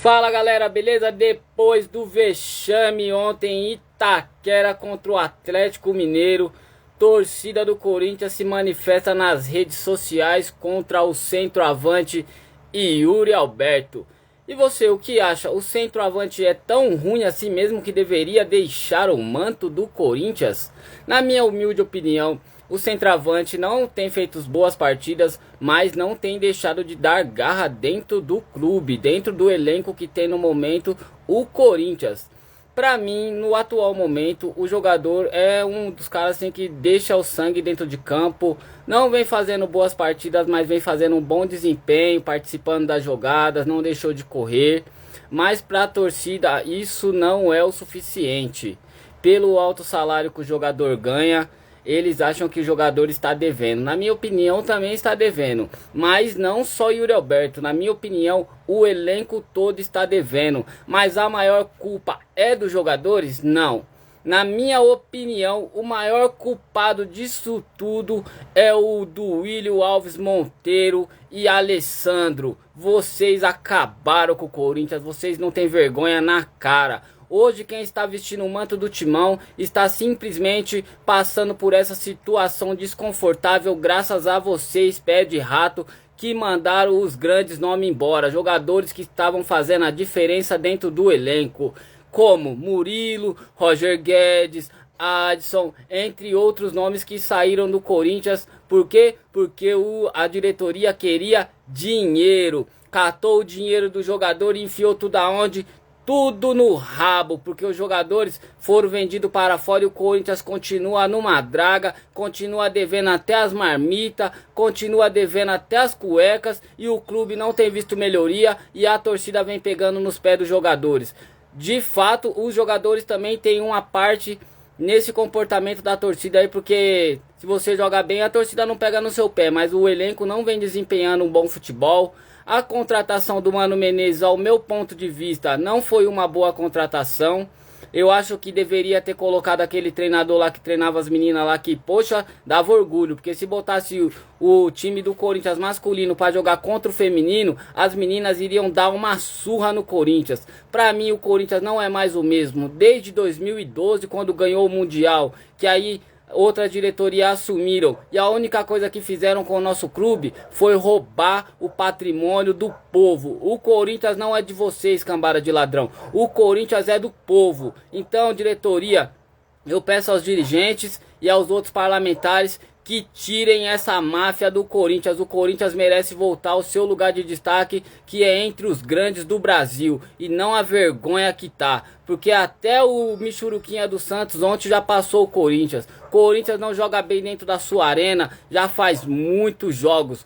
Fala galera, beleza? Depois do vexame ontem em Itaquera contra o Atlético Mineiro, torcida do Corinthians se manifesta nas redes sociais contra o centroavante Yuri Alberto. E você, o que acha? O centroavante é tão ruim assim mesmo que deveria deixar o manto do Corinthians? Na minha humilde opinião, o centroavante não tem feito boas partidas, mas não tem deixado de dar garra dentro do clube, dentro do elenco que tem no momento o Corinthians. Para mim, no atual momento, o jogador é um dos caras assim, que deixa o sangue dentro de campo. Não vem fazendo boas partidas, mas vem fazendo um bom desempenho, participando das jogadas, não deixou de correr. Mas para a torcida isso não é o suficiente. Pelo alto salário que o jogador ganha, eles acham que o jogador está devendo. Na minha opinião também está devendo. Mas não só Yuri Alberto. Na minha opinião o elenco todo está devendo. Mas a maior culpa é dos jogadores? Não. Na minha opinião o maior culpado disso tudo é o Duílio Alves Monteiro e Alessandro. Vocês acabaram com o Corinthians. Vocês não têm vergonha na cara. Hoje quem está vestindo o manto do Timão está simplesmente passando por essa situação desconfortável graças a vocês, pé de rato, que mandaram os grandes nomes embora. Jogadores que estavam fazendo a diferença dentro do elenco, como Murilo, Roger Guedes, Adson, entre outros nomes que saíram do Corinthians. Por quê? Porque a diretoria queria dinheiro. Catou o dinheiro do jogador e enfiou tudo aonde? Tudo no rabo, porque os jogadores foram vendidos para fora e o Corinthians continua numa draga, continua devendo até as marmitas, continua devendo até as cuecas e o clube não tem visto melhoria e a torcida vem pegando nos pés dos jogadores. De fato, os jogadores também têm uma parte nesse comportamento da torcida aí, porque se você joga bem a torcida não pega no seu pé, mas o elenco não vem desempenhando um bom futebol. A contratação do Mano Menezes, ao meu ponto de vista, não foi uma boa contratação. Eu acho que deveria ter colocado aquele treinador lá que treinava as meninas lá, que, poxa, dava orgulho. Porque se botasse o time do Corinthians masculino para jogar contra o feminino, as meninas iriam dar uma surra no Corinthians. Pra mim, o Corinthians não é mais o mesmo. Desde 2012, quando ganhou o Mundial, que aí outra diretoria assumiram e a única coisa que fizeram com o nosso clube foi roubar o patrimônio do povo. O Corinthians não é de vocês, cambada de ladrão. O Corinthians é do povo. Então, diretoria, eu peço aos dirigentes e aos outros parlamentares que tirem essa máfia do Corinthians. O Corinthians merece voltar ao seu lugar de destaque, que é entre os grandes do Brasil, e não a vergonha que tá. Porque até o Michuruquinha do Santos ontem já passou o Corinthians. Corinthians não joga bem dentro da sua arena, já faz muitos jogos.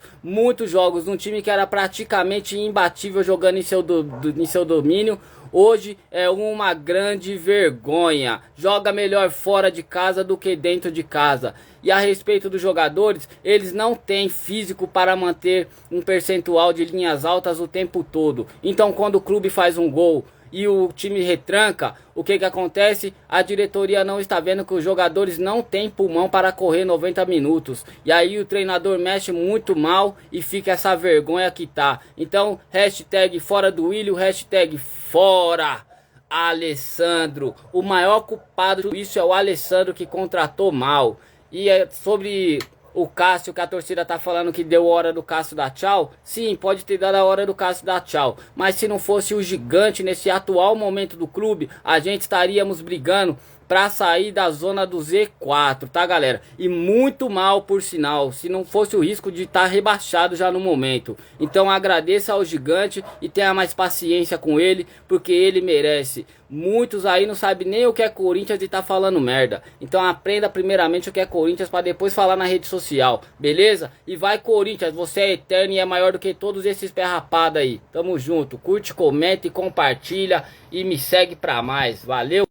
Um time que era praticamente imbatível jogando em seu domínio. Hoje é uma grande vergonha. Joga melhor fora de casa do que dentro de casa. E a respeito dos jogadores, eles não têm físico para manter um percentual de linhas altas o tempo todo. Então quando o clube faz um gol e o time retranca, o que acontece? A diretoria não está vendo que os jogadores não têm pulmão para correr 90 minutos. E aí o treinador mexe muito mal e fica essa vergonha que tá. Então, hashtag fora do Duílio, hashtag fora Alessandro. O maior culpado disso é o Alessandro, que contratou mal. E é sobre o Cássio, que a torcida tá falando que deu hora do Cássio dar tchau. Sim, pode ter dado a hora do Cássio dar tchau. Mas se não fosse o gigante nesse atual momento do clube, a gente estaríamos brigando pra sair da zona do Z4, tá galera? E muito mal, por sinal, se não fosse o risco de estar rebaixado já no momento. Então agradeça ao gigante e tenha mais paciência com ele, porque ele merece. Muitos aí não sabem nem o que é Corinthians e tá falando merda. Então aprenda primeiramente o que é Corinthians para depois falar na rede social, beleza? E vai Corinthians, você é eterno e é maior do que todos esses pé rapado aí. Tamo junto, curte, comenta e compartilha e me segue pra mais. Valeu!